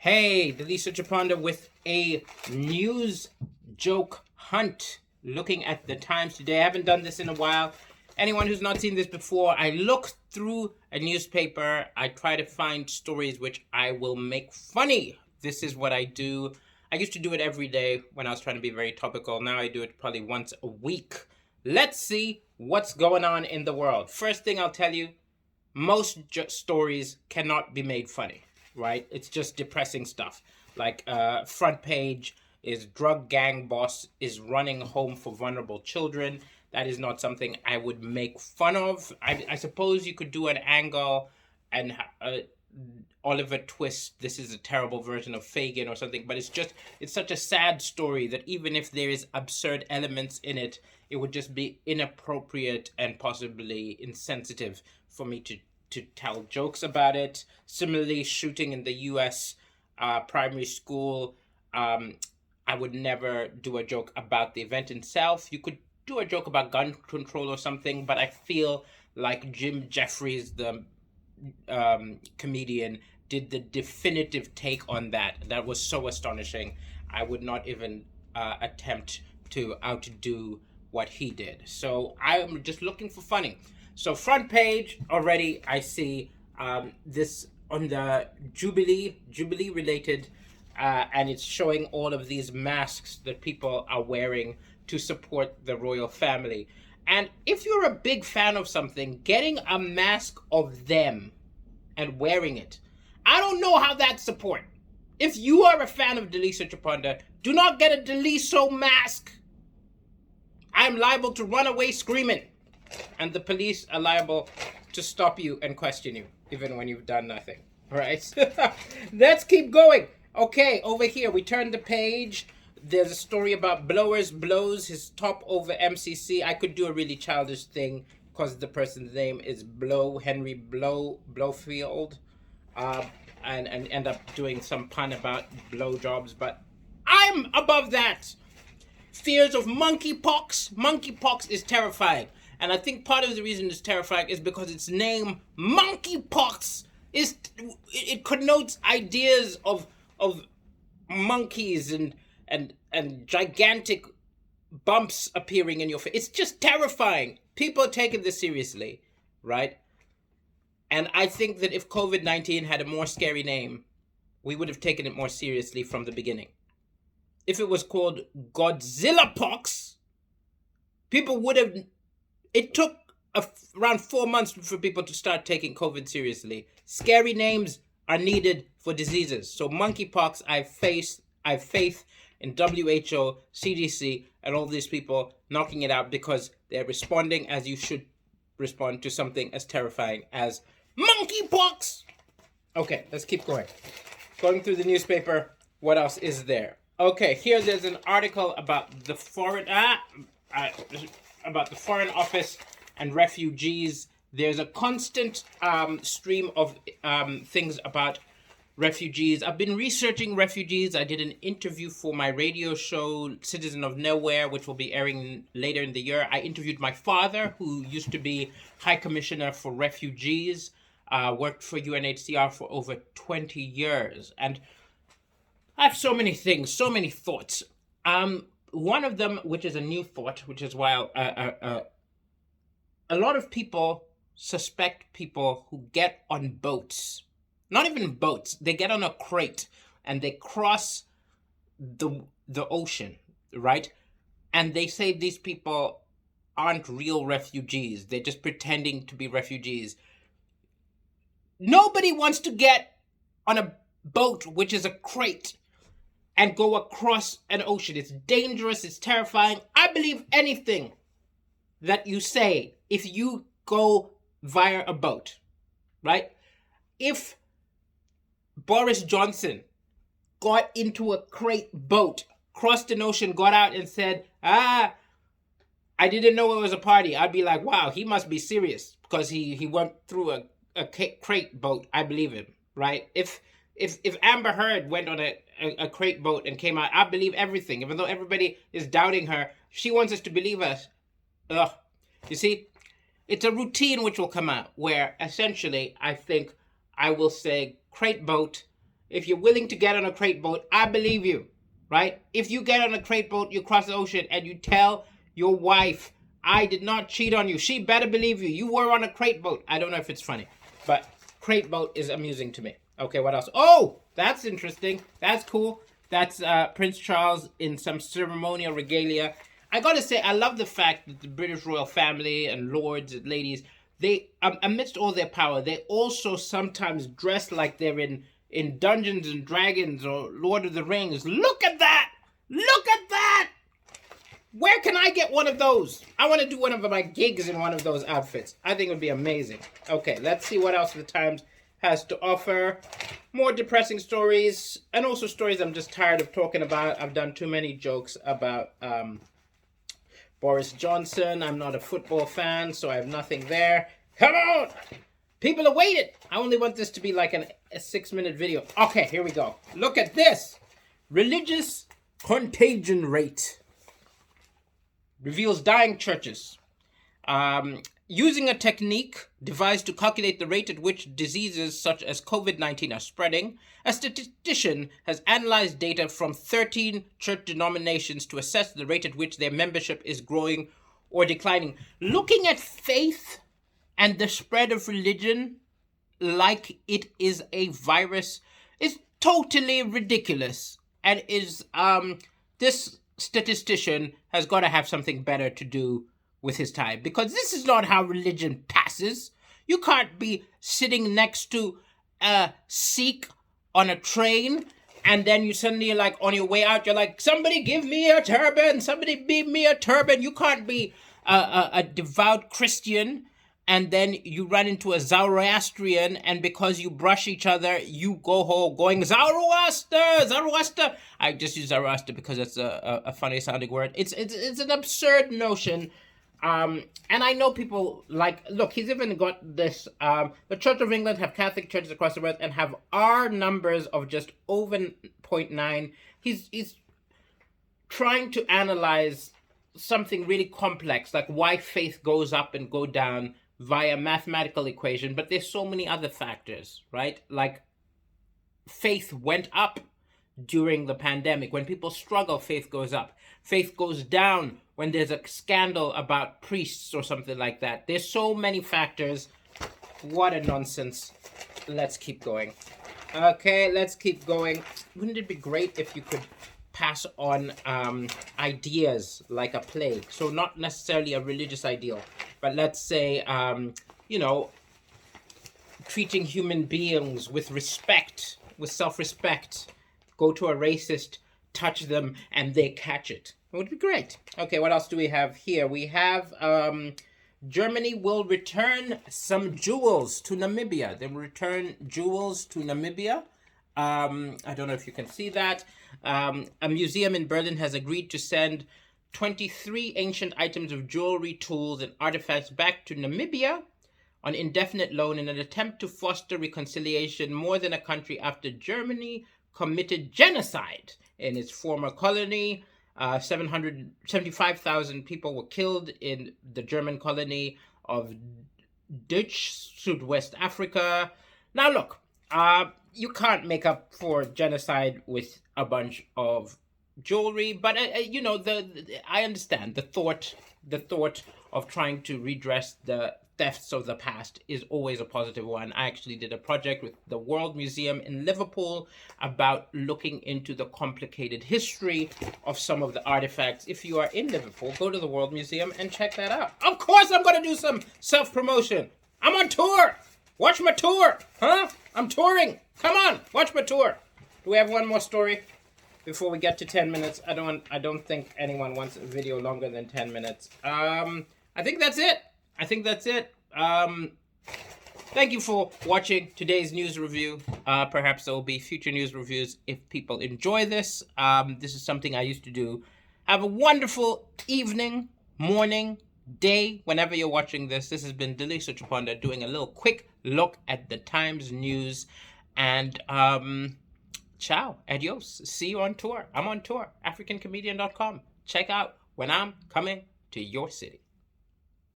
Hey, Daliso Chaponda with a news joke hunt. Looking at the times today. I haven't done this in a while. Anyone who's not seen this before, I look through a newspaper. I try to find stories which I will make funny. This is what I do. I used to do it every day when I was trying to be very topical. Now I do it probably once a week. Let's see what's going on in the world. First thing I'll tell you, most stories cannot be made funny, right? It's just depressing stuff. Like front page is drug gang boss is running home for vulnerable children. That is not something I would make fun of. I suppose you could do an angle and Oliver Twist, this is a terrible version of Fagin or something, but it's such a sad story that even if there is absurd elements in it, it would just be inappropriate and possibly insensitive for me to tell jokes about it. Similarly, shooting in the US primary school, I would never do a joke about the event itself. You could do a joke about gun control or something, but I feel like Jim Jeffries, the comedian, did the definitive take on that. That was so astonishing. I would not even attempt to outdo what he did. So I'm just looking for funny. So front page already, I see this on the Jubilee related, and it's showing all of these masks that people are wearing to support the royal family. And if you're a big fan of something, getting a mask of them and wearing it, I don't know how that's support. If you are a fan of Daliso Chaponda, do not get a Daliso mask. I'm liable to run away screaming, and the police are liable to stop you and question you, even when you've done nothing. All right? Let's keep going. Okay, over here, we turn the page. There's a story about Blowers blows his top over MCC. I could do a really childish thing because the person's name is Henry Blowfield, and end up doing some pun about blowjobs, but I'm above that. Fears of monkeypox. Monkeypox is terrifying. And I think part of the reason it's terrifying is because its name, monkeypox, it connotes ideas of monkeys and gigantic bumps appearing in your face. It's just terrifying. People are taking this seriously, right? And I think that if COVID-19 had a more scary name, we would have taken it more seriously from the beginning. If it was called Godzilla pox, people would have... It took around 4 months for people to start taking COVID seriously. Scary names are needed for diseases. So monkeypox, I have faith in WHO, CDC, and all these people knocking it out because they're responding as you should respond to something as terrifying as monkeypox. Okay, let's keep going. Going through the newspaper, what else is there? Okay, there's an article about the foreign office and refugees. There's a constant stream of things about refugees. I've been researching refugees. I did an interview for my radio show, Citizen of Nowhere, which will be airing later in the year. I interviewed my father, who used to be High Commissioner for Refugees, worked for UNHCR for over 20 years. And I have so many things, so many thoughts. One of them, which is a new thought, which is why a lot of people suspect people who get on boats, not even boats, they get on a crate and they cross the ocean, right? And they say these people aren't real refugees. They're just pretending to be refugees. Nobody wants to get on a boat, which is a crate, and go across an ocean. It's dangerous. It's terrifying. I believe anything that you say if you go via a boat, right? If Boris Johnson got into a crate boat, crossed an ocean, got out and said, I didn't know it was a party, I'd be like, wow, he must be serious because he went through a crate boat. I believe him, right? If Amber Heard went on a crate boat and came out, I believe everything. Even though everybody is doubting her, she wants us to believe us. Ugh. You see, it's a routine which will come out where essentially I think I will say crate boat if you're willing to get on a crate boat, I believe you, right? If you get on a crate boat, you cross the ocean, and you tell your wife, I did not cheat on you, she better believe you. You were on a crate boat. I don't know if it's funny, but crate boat is amusing to me. Okay, what else? Oh, that's interesting. That's cool. That's Prince Charles in some ceremonial regalia. I gotta say, I love the fact that the British royal family and lords and ladies, they, amidst all their power, they also sometimes dress like they're in Dungeons and Dragons or Lord of the Rings. Look at that! Look at that! Where can I get one of those? I want to do one of my gigs in one of those outfits. I think it would be amazing. Okay, let's see what else the Times has to offer. More depressing stories, and also stories I'm just tired of talking about. I've done too many jokes about Boris Johnson. I'm not a football fan, so I have nothing there. Come on! People are waiting. I only want this to be like a 6-minute video. Okay, here we go. Look at this. Religious contagion rate reveals dying churches. Using a technique devised to calculate the rate at which diseases such as COVID-19 are spreading, a statistician has analyzed data from 13 church denominations to assess the rate at which their membership is growing or declining. Looking at faith and the spread of religion like it is a virus is totally ridiculous, and is this statistician has got to have something better to do with his time, because this is not how religion passes. You can't be sitting next to a Sikh on a train, and then you suddenly, like, on your way out, you're like, somebody give me a turban, somebody give me a turban. You can't be a devout Christian and then you run into a Zoroastrian, and because you brush each other, you go home going, Zoroaster, Zoroaster. I just use Zoroaster because it's a funny sounding word. It's an absurd notion. And I know people like, look, he's even got this, the Church of England have Catholic churches across the world and have R numbers of just over 0.9. He's trying to analyze something really complex, like why faith goes up and go down via mathematical equation, but there's so many other factors, right? Like faith went up during the pandemic. When people struggle, faith goes up. Faith goes down when there's a scandal about priests or something like that. There's so many factors. What a nonsense. Let's keep going. Okay, let's keep going. Wouldn't it be great if you could pass on ideas like a plague? So not necessarily a religious ideal, but let's say, treating human beings with respect, with self-respect. Go to a racist, touch them, and they catch it. It would be great. Okay, what else do we have here? We have Germany will return some jewels to Namibia. They will return jewels to Namibia. I don't know if you can see that. A museum in Berlin has agreed to send 23 ancient items of jewelry, tools, and artifacts back to Namibia on indefinite loan in an attempt to foster reconciliation more than a country after Germany committed genocide in its former colony. 775,000 people were killed in the German colony of Dutch, Southwest Africa. Now look, you can't make up for genocide with a bunch of jewelry, but I understand the thought of trying to redress the thefts of the past is always a positive one. I actually did a project with the World Museum in Liverpool about looking into the complicated history of some of the artifacts. If you are in Liverpool, go to the World Museum and check that out. Of course I'm going to do some self-promotion. I'm on tour. Watch my tour. Huh? I'm touring. Come on, watch my tour. Do we have one more story before we get to 10 minutes? I don't think anyone wants a video longer than 10 minutes. I think that's it. Thank you for watching today's news review. Perhaps there will be future news reviews if people enjoy this. This is something I used to do. Have a wonderful evening, morning, day, whenever you're watching this. This has been Daliso Chaponda doing a little quick look at the Times news. And ciao, adios. See you on tour. I'm on tour. AfricanComedian.com. Check out when I'm coming to your city.